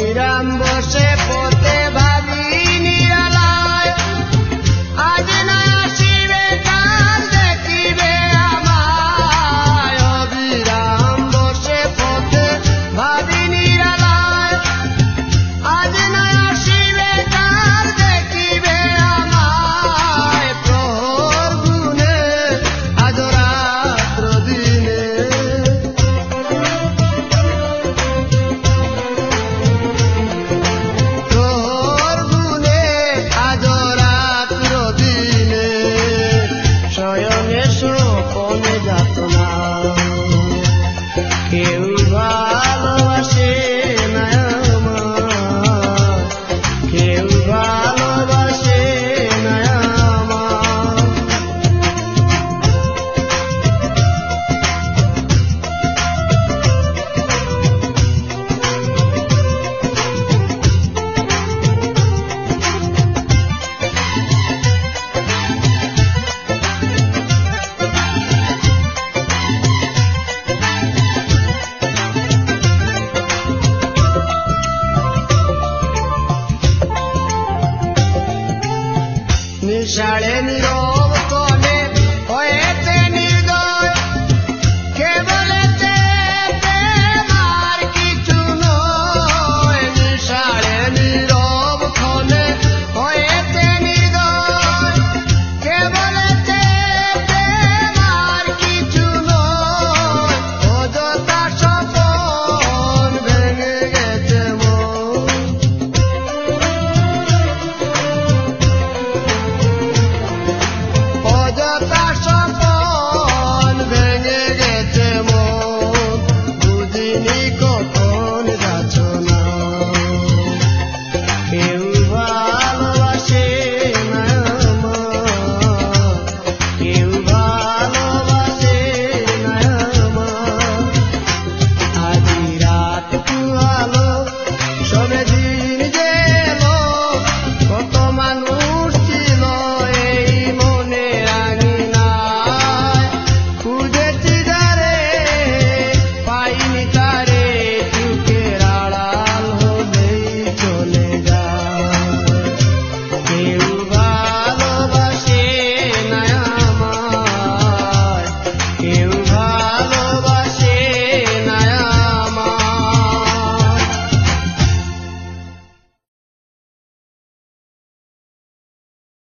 অবিরাম বসে পড়তে ভাবি নিরালায়, আজ না আসিবে কাল দেখিবে আমায়। অবিরাম বসে পড়তে ভাবি নিরালায়, আজ না আসিবে কাল দেখিবে আমায়। প্রহর গুনে আজ রাত্র দিনে, প্রহর গুনে আজ রাত্র দিনে, শয়নে স্বপনে যাতনা কেউ ভালোবাসে না আমায়, কেউ ভালোবাসে না আমায়। নিশাড়ে নীরব কোণে হয়েছে নির্দয়, কে বলেছে প্রেম আর কিছু নয়। নিশাড়ে নীরব কোণে হয়েছে নির্দয়, কে বলেছে প্রেম আর কিছু নয়। অযথা স্বপন ভেঙে গেছে মন, অযথা